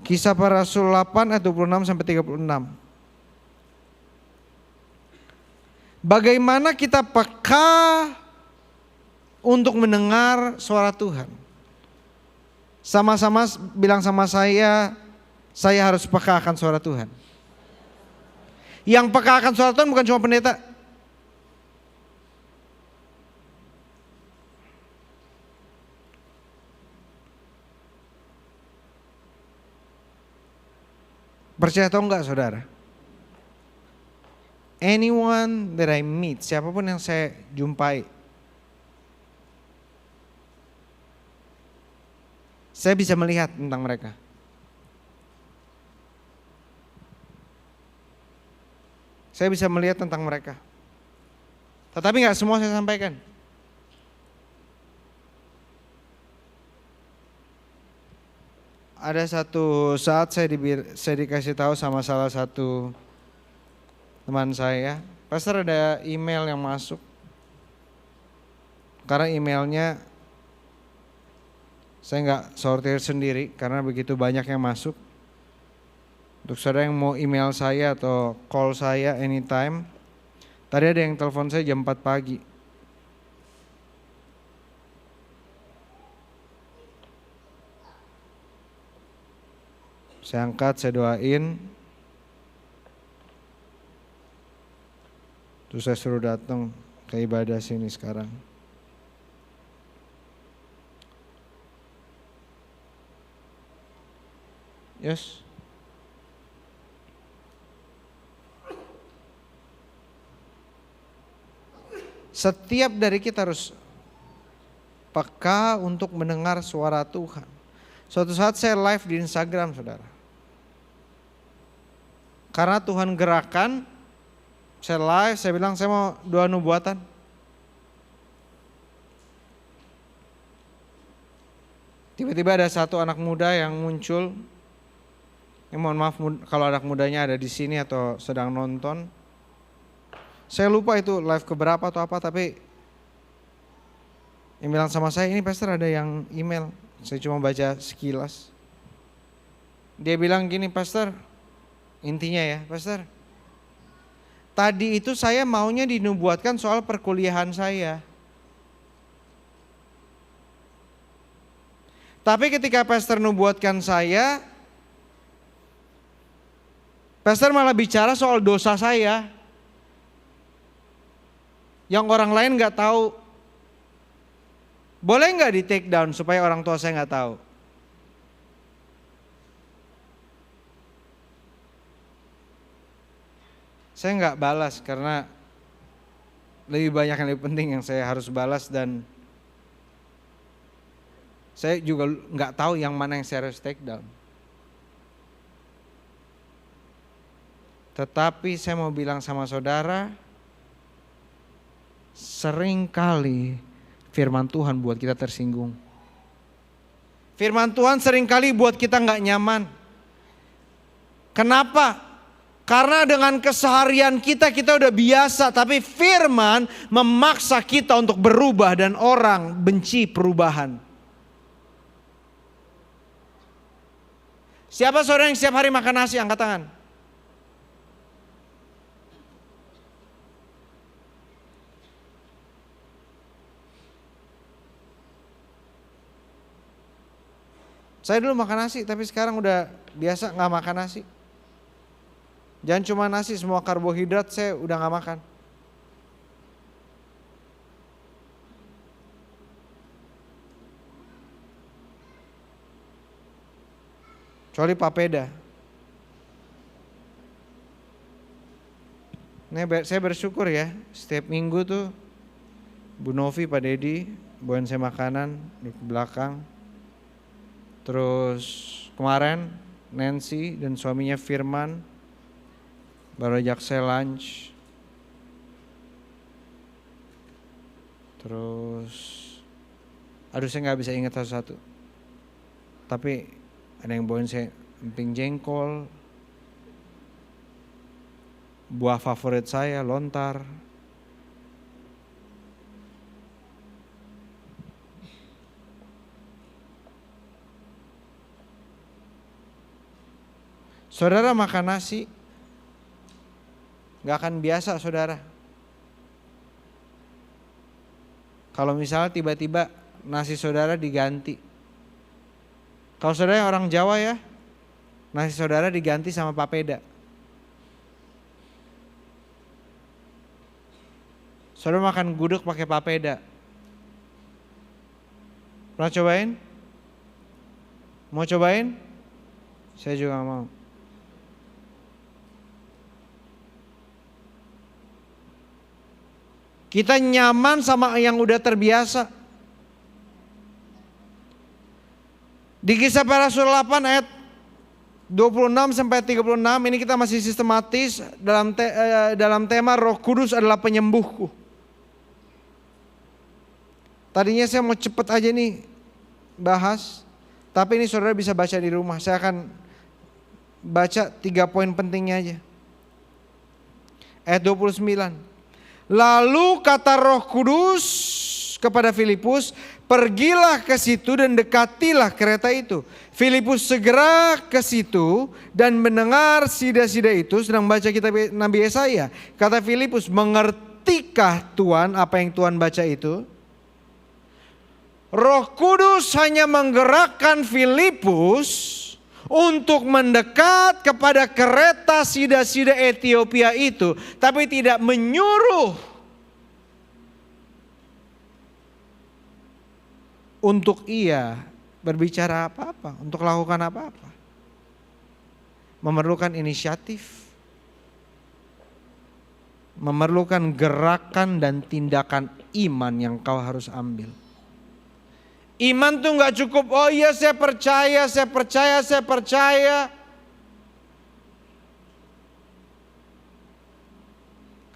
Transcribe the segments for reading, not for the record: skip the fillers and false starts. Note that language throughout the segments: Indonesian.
Kisah Para Rasul 8 ayat 26 sampai 36. Bagaimana kita peka untuk mendengar suara Tuhan. Sama-sama bilang sama saya harus peka akan suara Tuhan. Yang peka akan suara Tuhan bukan cuma pendeta. Percaya atau enggak saudara? Anyone that I meet, siapapun yang saya jumpai, saya bisa melihat tentang mereka. Saya bisa melihat tentang mereka. Tetapi enggak semua saya sampaikan. Ada satu saat saya dikasih tahu sama salah satu teman saya, pastor ada email yang masuk. Karena emailnya saya nggak sortir sendiri karena begitu banyak yang masuk. Untuk saudara yang mau email saya atau call saya anytime, tadi ada yang telepon saya jam 4 pagi. Saya angkat, saya doain. Terus saya suruh datang ke ibadah sini sekarang. Yes. Setiap dari kita harus peka untuk mendengar suara Tuhan. Suatu saat saya live di Instagram, saudara. Karena Tuhan gerakan, saya live, saya bilang saya mau doa nubuatan. Tiba-tiba ada satu anak muda yang muncul. Mohon maaf kalau anak mudanya ada di sini atau sedang nonton. Saya lupa itu live keberapa atau apa, tapi yang bilang sama saya, ini pastor ada yang email. Saya cuma baca sekilas. Dia bilang gini, pastor, intinya ya, pastor, tadi itu saya maunya dinubuatkan soal perkuliahan saya. Tapi ketika pastor nubuatkan saya, pastor malah bicara soal dosa saya. Yang orang lain gak tahu. Boleh gak di take down supaya orang tua saya gak tahu? Saya nggak balas karena lebih banyak yang lebih penting yang saya harus balas, dan saya juga nggak tahu yang mana yang saya harus take down. Tetapi saya mau bilang sama saudara, seringkali firman Tuhan buat kita tersinggung. Firman Tuhan seringkali buat kita nggak nyaman. Kenapa? Karena dengan keseharian kita udah biasa, tapi firman memaksa kita untuk berubah dan orang benci perubahan. Siapa saudara yang setiap hari makan nasi? Angkat tangan. Saya dulu makan nasi, tapi sekarang udah biasa gak makan nasi. Jangan cuma nasi, semua karbohidrat saya udah gak makan. Kecuali papeda. Saya bersyukur ya, setiap minggu tuh Bu Novi, Pak Dedi bawain saya makanan di belakang. Terus kemarin Nancy dan suaminya Firman baru ajak saya lunch. Terus saya gak bisa ingat satu-satu. Tapi ada yang bawain saya emping jengkol, buah favorit saya lontar. Saudara makan nasi, gak akan biasa saudara. Kalau misalnya tiba-tiba nasi saudara diganti. Kalau saudara orang Jawa ya, nasi saudara diganti sama papeda. Saudara makan gudeg pakai papeda. Pernah cobain? Mau cobain? Saya juga gak mau. Kita nyaman sama yang udah terbiasa. Di Kisah Para Rasul 8 ayat 26 sampai 36 ini kita masih sistematis dalam tema Roh Kudus adalah penyembuhku. Tadinya saya mau cepet aja nih bahas, tapi ini saudara bisa baca di rumah. Saya akan baca 3 poin pentingnya aja. Ayat 29. Lalu kata Roh Kudus kepada Filipus, pergilah ke situ dan dekatilah kereta itu. Filipus segera ke situ dan mendengar sida-sida itu sedang baca kitab Nabi Yesaya. Kata Filipus, mengertikah Tuhan apa yang Tuhan baca itu? Roh Kudus hanya menggerakkan Filipus untuk mendekat kepada kereta sida-sida Ethiopia itu, tapi tidak menyuruh untuk ia berbicara apa-apa, untuk lakukan apa-apa. Memerlukan inisiatif, memerlukan gerakan dan tindakan iman yang kau harus ambil. Iman tuh gak cukup, oh iya saya percaya.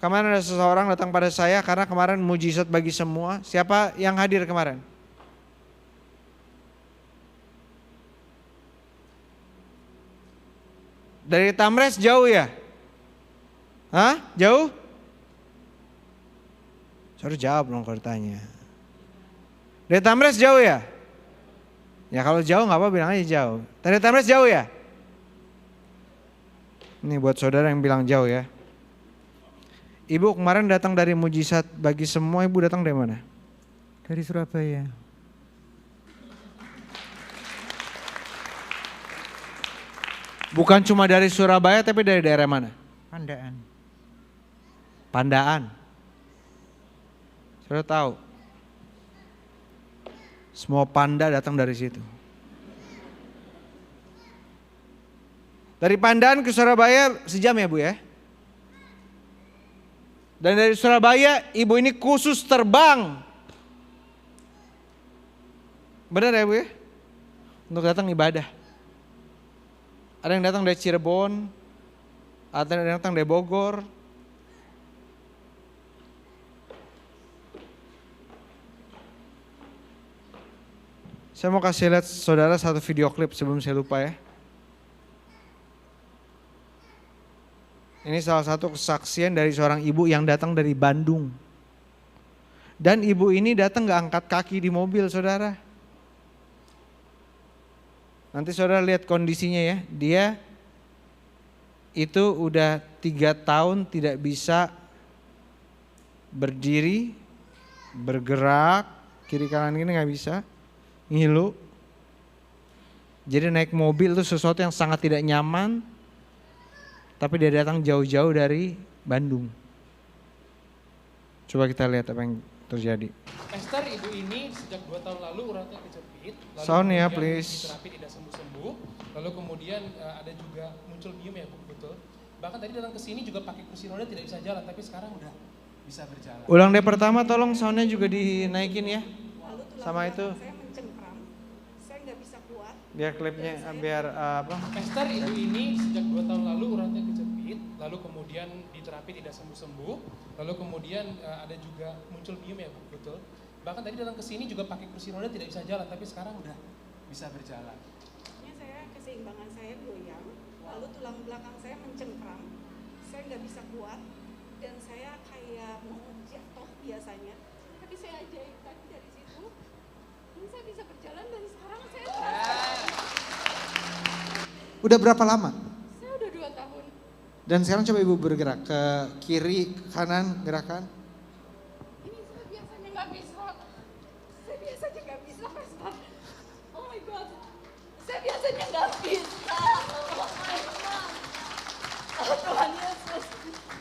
Kemarin ada seseorang datang pada saya karena kemarin mujizat bagi semua. Siapa yang hadir kemarin? Dari Tamres jauh ya? Hah? Jauh? Suruh jawab dong kalau ditanya. Dari Tamres jauh ya? Ya kalau jauh gak apa bilang aja jauh. Dari Tamres jauh ya? Ini buat saudara yang bilang jauh ya. Ibu kemarin datang dari mujizat bagi semua, ibu datang dari mana? Dari Surabaya. Bukan cuma dari Surabaya tapi dari daerah mana? Pandaan. Pandaan. Saudara tahu? Semua panda datang dari situ. Dari Pandaan ke Surabaya sejam ya Bu ya? Dan dari Surabaya ibu ini khusus terbang. Benar ya Bu ya? Untuk datang ibadah. Ada yang datang dari Cirebon, ada yang datang dari Bogor. Saya mau kasih lihat saudara satu video klip sebelum saya lupa ya. Ini salah satu kesaksian dari seorang ibu yang datang dari Bandung. Dan ibu ini datang gak angkat kaki di mobil saudara. Nanti saudara lihat kondisinya ya. Dia itu udah 3 tahun tidak bisa berdiri, bergerak, kiri kanan ini gak bisa. Ngilu. Jadi naik mobil itu sesuatu yang sangat tidak nyaman. Tapi dia datang jauh-jauh dari Bandung. Coba kita lihat apa yang terjadi. Esther ibu ini sejak 2 tahun lalu uratnya kejepit. Sound ya please. Terapi tidak sembuh-sembuh. Lalu kemudian ada juga muncul bium ya Bu, betul. Bahkan tadi datang ke sini juga pakai kursi roda tidak bisa jalan. Tapi sekarang udah bisa berjalan. Ulang deh pertama tolong soundnya juga dinaikin ya. Sama itu. Biar klipnya biar apa? Esther ibu ini sejak 2 tahun lalu uratnya kejepit, lalu kemudian diterapi tidak sembuh-sembuh, lalu kemudian ada juga muncul bium ya Bu, betul. Bahkan tadi datang ke sini juga pakai kursi roda tidak bisa jalan, tapi sekarang udah bisa berjalan. Saya keseimbangan saya goyang, lalu tulang belakang saya mencengkram, saya nggak bisa kuat dan saya kayak mau jatuh biasanya. Tapi saya ajaib tadi dari situ, ini saya bisa berjalan dan sekarang saya Udah berapa lama? Saya Dan sekarang coba Ibu bergerak ke kiri, ke kanan, gerakan. Ini saya biasanya nggak bisa. Saya biasanya nggak bisa, Pastor. Oh my God. Saya biasanya nggak bisa. Oh my God. Oh Tuhan Yesus.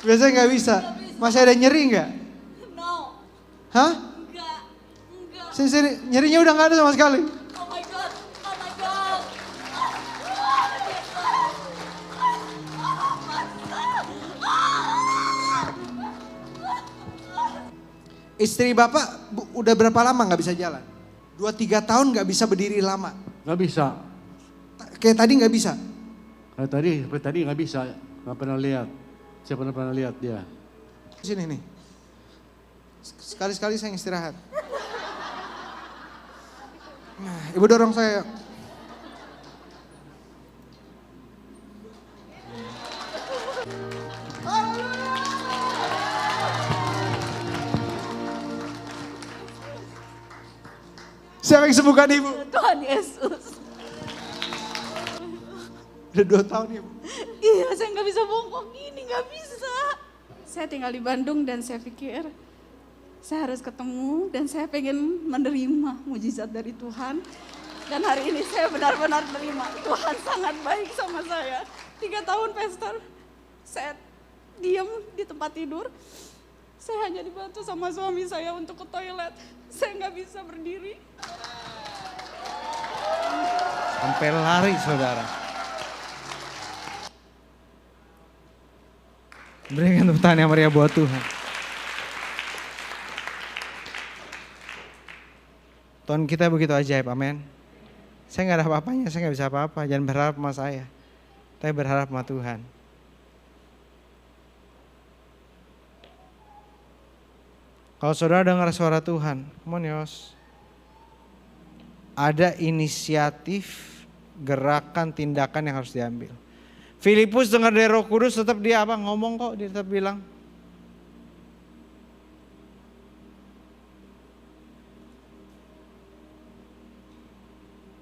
Biasanya nggak bisa. Masih ada nyeri nggak? No. Hah? Enggak. Enggak. Sini, nyerinya udah nggak ada sama sekali. Oh my God. Oh my God. Istri Bapak udah berapa lama nggak bisa jalan? 2-3 tahun nggak bisa berdiri lama. Nggak bisa. Kayak tadi nggak bisa. Kayak tadi nggak bisa. Nggak pernah lihat. Saya pernah lihat dia. Sini nih. Sekali-sekali saya istirahat. Nah, Ibu dorong saya. Siapa yang sembuhkan Ibu? Tuhan Yesus. Udah 2 tahun Ibu. Iya, saya nggak bisa bongkok gini, nggak bisa. Saya tinggal di Bandung dan saya pikir saya harus ketemu dan saya pengen menerima mujizat dari Tuhan. Dan hari ini saya benar-benar menerima. Tuhan sangat baik sama saya. 3 tahun Pastor, saya diam di tempat tidur. Saya hanya dibantu sama suami saya untuk ke toilet. Saya nggak bisa berdiri. Sampai lari saudara. Berikan tepuk tangan yang meriah buat Tuhan. Tuhan kita begitu ajaib, amin. Saya nggak ada apa-apanya, saya nggak bisa apa-apa. Jangan berharap sama saya, tapi berharap sama Tuhan. Kalau saudara dengar suara Tuhan, come on Yos. Ada inisiatif, gerakan, tindakan yang harus diambil. Filipus dengar dari Roh Kudus, tetap dia apa? Ngomong kok, dia tetap bilang.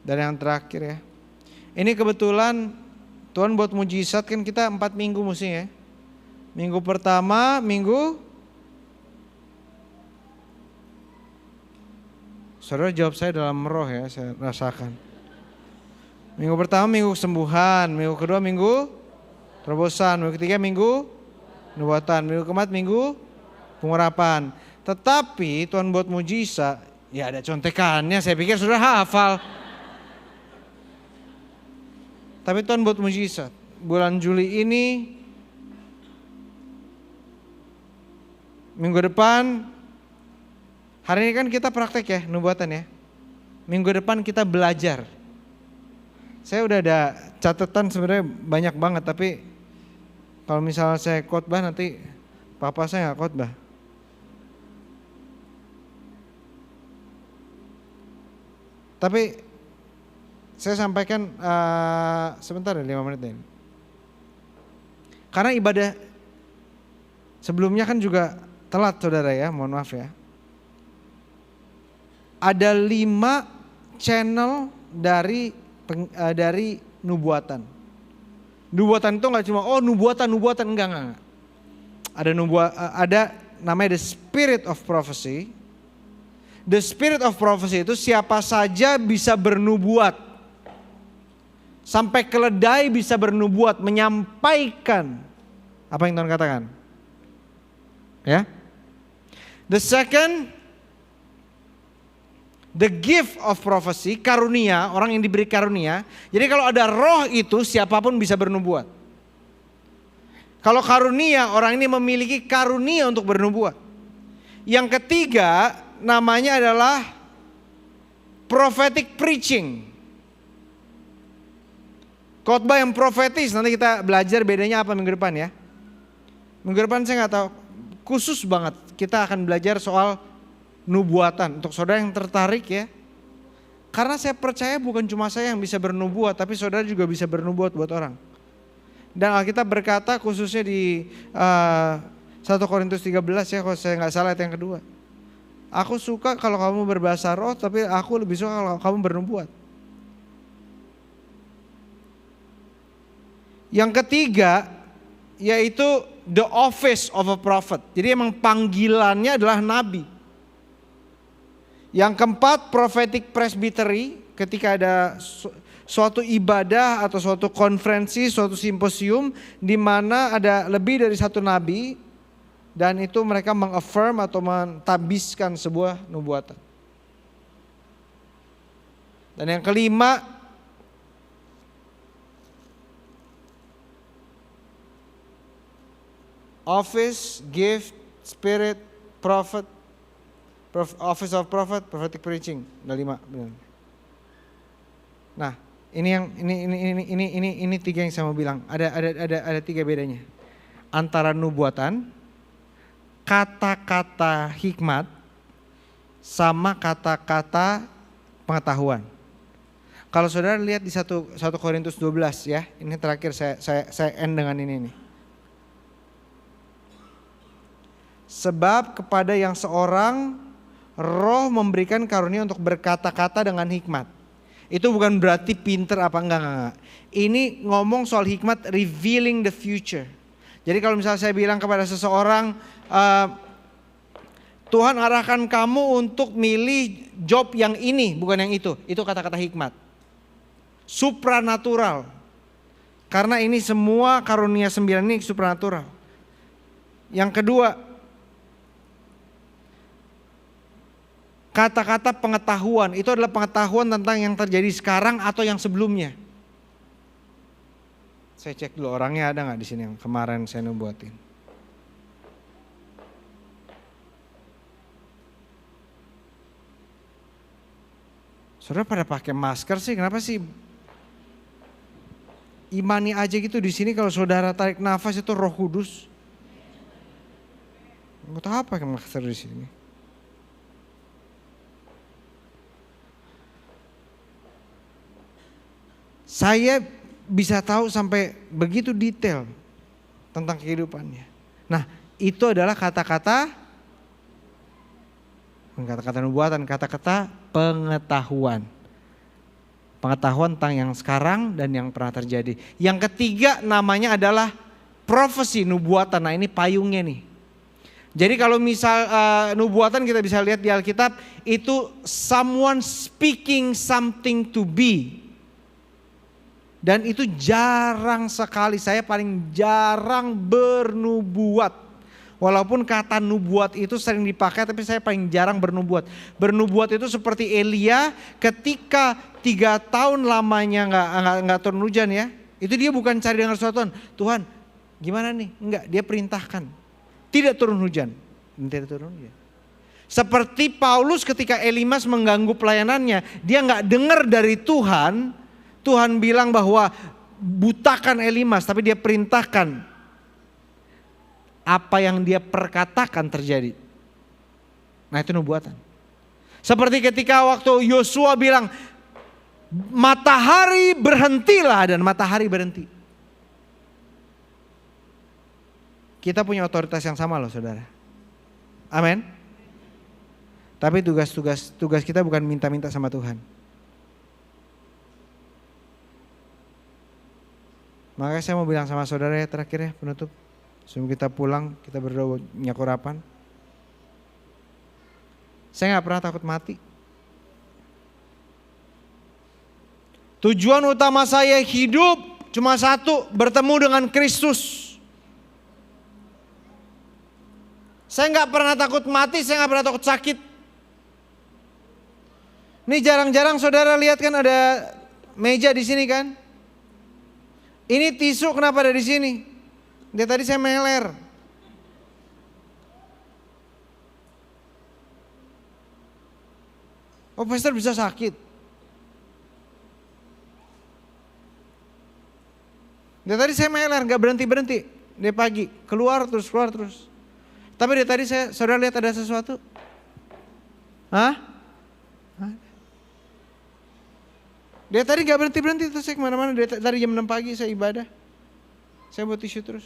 Dan yang terakhir ya. Ini kebetulan Tuhan buat mujizat kan kita 4 minggu mesti ya. Minggu pertama, saudara jawab saya dalam roh ya, saya rasakan. Minggu pertama minggu kesembuhan, minggu kedua minggu terobosan, minggu ketiga minggu nubuatan, minggu keempat minggu pengurapan. Tetapi Tuhan buat mujizat, ya ada contekannya, saya pikir sudah hafal. Tapi Tuhan buat mujizat. Bulan Juli ini, minggu depan, hari ini kan kita praktek ya, nubuatan ya. Minggu depan kita belajar. Saya udah ada catatan sebenarnya banyak banget, tapi kalau misalnya saya khotbah nanti papa saya nggak khotbah. Tapi saya sampaikan sebentar ya 5 menit ini. Karena ibadah sebelumnya kan juga telat saudara ya, mohon maaf ya. Ada 5 channel dari nubuatan. Nubuatan itu nggak cuma nubuatan enggak. Ada namanya the spirit of prophecy. The spirit of prophecy itu siapa saja bisa bernubuat. Sampai keledai bisa bernubuat, menyampaikan apa yang Tuhan katakan. Ya. The second, the gift of prophecy, karunia, orang yang diberi karunia. Jadi kalau ada roh itu siapapun bisa bernubuat. Kalau karunia, orang ini memiliki karunia untuk bernubuat. Yang ketiga namanya adalah prophetic preaching. Khotbah yang profetis, nanti kita belajar bedanya apa minggu depan ya. Minggu depan saya nggak tahu, khusus banget kita akan belajar soal nubuatan. Untuk saudara yang tertarik ya, karena saya percaya bukan cuma saya yang bisa bernubuat, tapi saudara juga bisa bernubuat buat orang. Dan Alkitab berkata khususnya di 1 Korintus 13 ya, kalau saya nggak salah ayat yang kedua. Aku suka kalau kamu berbahasa roh, tapi aku lebih suka kalau kamu bernubuat. Yang ketiga, yaitu the office of a prophet. Jadi emang panggilannya adalah nabi. Yang keempat, prophetic presbytery, ketika ada suatu ibadah atau suatu konferensi, suatu simposium di mana ada lebih dari satu nabi dan itu mereka mengaffirm atau mentabiskan sebuah nubuatan. Dan yang kelima, office, gift, spirit, prophet, office of prophet, prophetic preaching. Ada 5 benar. Nah, ini 3 yang saya mau bilang. Ada 3 bedanya. Antara nubuatan, kata-kata hikmat, sama kata-kata pengetahuan. Kalau saudara lihat di 1 Korintus 12 ya, ini terakhir saya end dengan ini nih. Sebab kepada yang seorang Roh memberikan karunia untuk berkata-kata dengan hikmat. Itu bukan berarti pinter apa enggak. Ini ngomong soal hikmat revealing the future. Jadi kalau misalnya saya bilang kepada seseorang, Tuhan arahkan kamu untuk milih job yang ini bukan yang itu kata-kata hikmat. Supranatural. Karena ini semua karunia 9 ini supranatural. Yang kedua, kata-kata pengetahuan, itu adalah pengetahuan tentang yang terjadi sekarang atau yang sebelumnya. Saya cek dulu orangnya ada nggak di sini yang kemarin saya nubuatin. Saudara pada pakai masker sih, kenapa sih? Imani aja gitu di sini kalau saudara tarik nafas itu Roh Kudus. Nggak tahu apa yang masker di sini. Saya bisa tahu sampai begitu detail tentang kehidupannya. Nah, itu adalah kata-kata nubuatan, kata-kata pengetahuan. Pengetahuan tentang yang sekarang dan yang pernah terjadi. Yang ketiga namanya adalah profesi, nubuatan. Nah, ini payungnya nih. Jadi kalau misal nubuatan kita bisa lihat di Alkitab, itu someone speaking something to be. Dan itu jarang sekali, saya paling jarang bernubuat. Walaupun kata nubuat itu sering dipakai, tapi saya paling jarang bernubuat. Bernubuat itu seperti Elia ketika 3 tahun lamanya nggak turun hujan ya. Itu dia bukan cari dengar suatu Tuhan gimana nih? Enggak, dia perintahkan. Tidak turun hujan. Tidak turun hujan. Seperti Paulus ketika Elimas mengganggu pelayanannya, dia nggak dengar dari Tuhan. Tuhan bilang bahwa butakan Elimas, tapi dia perintahkan apa yang dia perkatakan terjadi. Nah itu nubuatan. Seperti ketika waktu Yosua bilang matahari berhentilah dan matahari berhenti. Kita punya otoritas yang sama loh saudara. Amin. Tapi tugas kita bukan minta-minta sama Tuhan. Makanya saya mau bilang sama saudara ya terakhir ya penutup. Sebelum kita pulang kita berdoa nyakurapan. Saya gak pernah takut mati. Tujuan utama saya hidup cuma satu, bertemu dengan Kristus. Saya gak pernah takut mati, saya gak pernah takut sakit. Ini jarang-jarang saudara lihat kan ada meja di sini kan. Ini tisu kenapa ada di sini? Dia tadi saya meler. Oh pastor bisa sakit. Dia tadi saya meler, nggak berhenti. Dia pagi keluar terus. Tapi dia tadi saudara lihat ada sesuatu? Hah? Dia tadi gak berhenti terus saya kemana-mana. Dari jam 6 pagi saya ibadah. Saya buat tisu terus.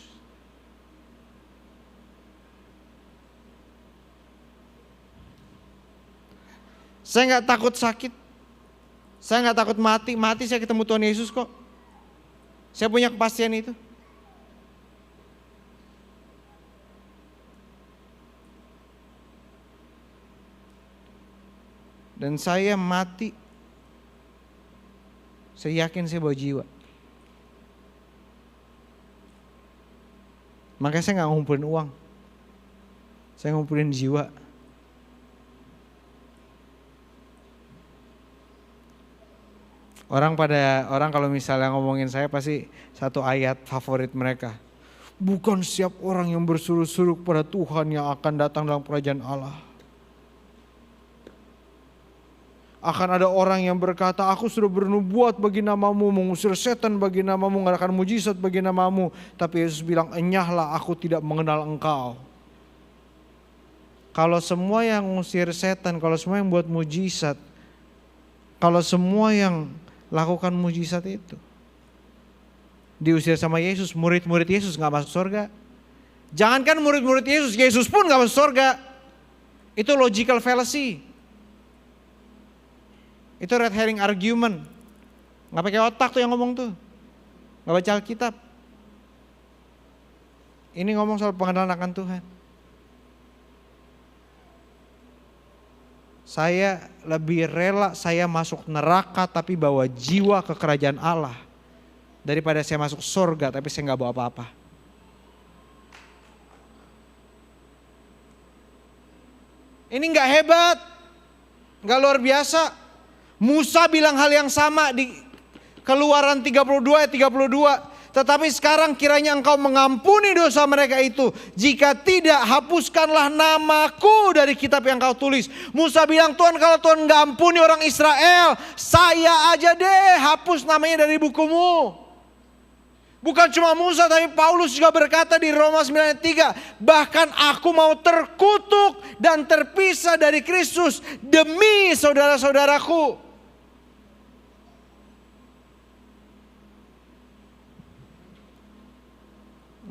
Saya gak takut sakit. Saya gak takut mati. Mati saya ketemu Tuhan Yesus kok. Saya punya kepastian itu. Dan saya mati. Saya yakin saya bawa jiwa. Makanya saya gak ngumpulin uang. Saya ngumpulin jiwa. Orang kalau misalnya ngomongin saya pasti satu ayat favorit mereka. Bukan setiap orang yang berseru-seru pada Tuhan yang akan datang dalam kerajaan Allah. Akan ada orang yang berkata, aku sudah bernubuat bagi namamu, mengusir setan bagi namamu, mengadakan mujizat bagi namamu. Tapi Yesus bilang, enyahlah, aku tidak mengenal engkau. Kalau semua yang mengusir setan, kalau semua yang buat mujizat, kalau semua yang lakukan mujizat itu diusir sama Yesus, murid-murid Yesus gak masuk surga. Jangankan murid-murid Yesus, Yesus pun gak masuk surga. Itu logical fallacy. Itu red herring argument. Gak pakai otak tuh yang ngomong tuh. Gak baca Alkitab. Ini ngomong soal pengenalan akan Tuhan. Saya lebih rela saya masuk neraka tapi bawa jiwa ke kerajaan Allah. Daripada saya masuk surga tapi saya gak bawa apa-apa. Ini gak hebat. Gak luar biasa. Musa bilang hal yang sama di Keluaran 32 ayat 32. Tetapi sekarang kiranya engkau mengampuni dosa mereka itu. Jika tidak, hapuskanlah namaku dari kitab yang kau tulis. Musa bilang, Tuhan kalau Tuhan gak ampuni orang Israel, saya aja deh hapus namanya dari bukumu. Bukan cuma Musa, tapi Paulus juga berkata di Roma 9 ayat 3. Bahkan aku mau terkutuk dan terpisah dari Kristus demi saudara-saudaraku.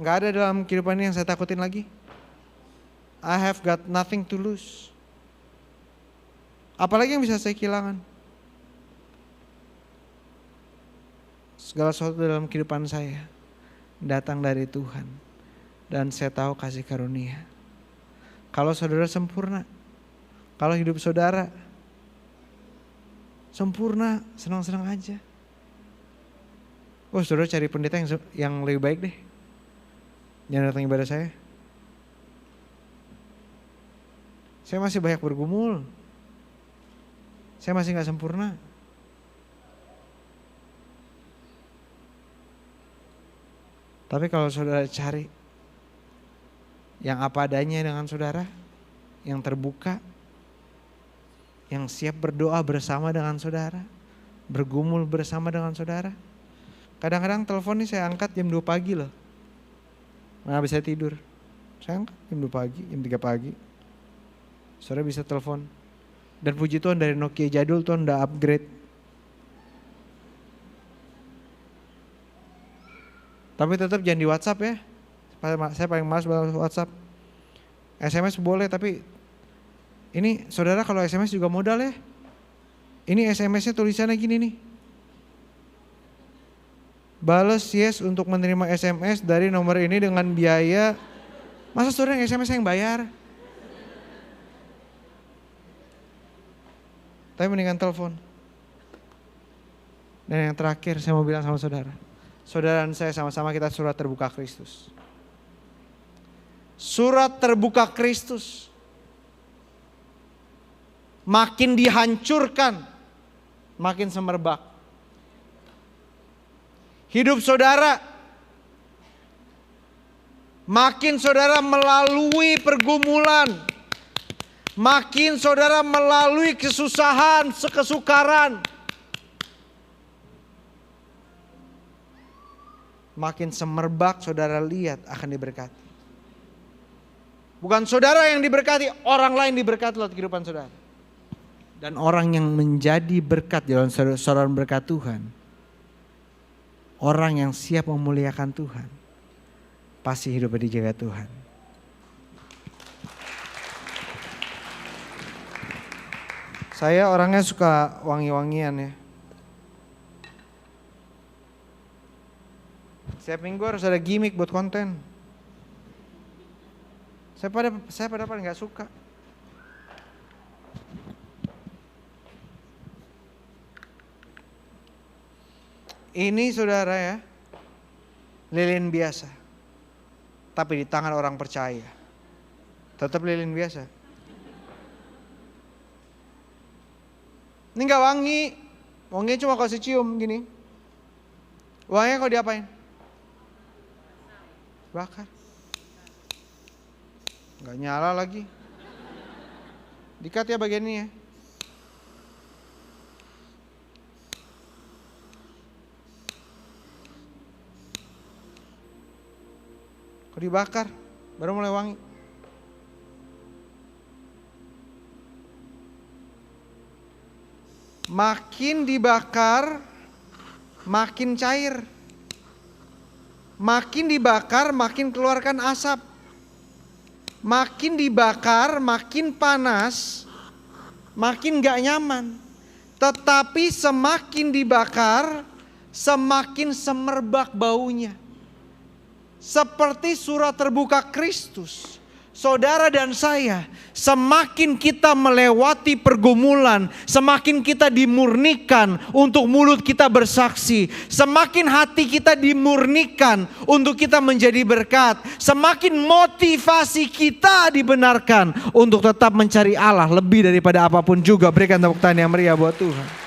Gak ada dalam kehidupan ini yang saya takutin lagi. I have got nothing to lose. Apalagi yang bisa saya kehilangan? Segala sesuatu dalam kehidupan saya datang dari Tuhan. Dan saya tahu kasih karunia. Kalau saudara sempurna, kalau hidup saudara sempurna, senang-senang aja. Oh, saudara cari pendeta yang lebih baik deh. Jangan datang ibadah saya. Saya masih banyak bergumul. Saya masih gak sempurna. Tapi kalau saudara cari yang apa adanya dengan saudara, yang terbuka, yang siap berdoa bersama dengan saudara, bergumul bersama dengan saudara. Kadang-kadang telepon ini saya angkat jam 2 pagi loh. Nggak bisa tidur. Saya angkat jam 2 pagi, jam 3 pagi. Saudara bisa telepon. Dan puji Tuhan dari Nokia jadul Tuhan udah upgrade. Tapi tetap jangan di WhatsApp ya. Saya paling malas banget WhatsApp. SMS boleh tapi ini saudara kalau SMS juga modal ya. Ini SMS-nya tulisannya gini nih. Balas yes untuk menerima SMS dari nomor ini dengan biaya. Masa saudara yang SMS yang bayar? Tapi mendingan telepon. Dan yang terakhir saya mau bilang sama saudara. Saudara dan saya sama-sama kita surat terbuka Kristus. Surat terbuka Kristus. Makin dihancurkan, makin semerbak. Hidup saudara, makin saudara melalui pergumulan, makin saudara melalui kesusahan, kesukaran, makin semerbak saudara lihat akan diberkati. Bukan saudara yang diberkati, orang lain diberkati lewat kehidupan saudara. Dan orang yang menjadi berkat dalam saudara berkat Tuhan, orang yang siap memuliakan Tuhan, pasti hidupnya dijaga Tuhan. Saya orangnya suka wangi-wangian ya. Setiap minggu harus ada gimmick buat konten. Saya pada nggak suka. Ini saudara ya, lilin biasa. Tapi di tangan orang percaya. Tetap lilin biasa. Ini gak wangi. Wanginya cuma kasih cium gini. Wanginya kok diapain? Bakar. Gak nyala lagi. Dikat ya bagian ini ya. Kok dibakar, baru mulai wangi. Makin dibakar, makin cair. Makin dibakar, makin keluarkan asap. Makin dibakar, makin panas, makin gak nyaman. Tetapi semakin dibakar, semakin semerbak baunya. Seperti surat terbuka Kristus. Saudara dan saya, semakin kita melewati pergumulan, semakin kita dimurnikan untuk mulut kita bersaksi. Semakin hati kita dimurnikan untuk kita menjadi berkat. Semakin motivasi kita dibenarkan untuk tetap mencari Allah lebih daripada apapun juga. Berikan tepuk tangan yang meriah buat Tuhan.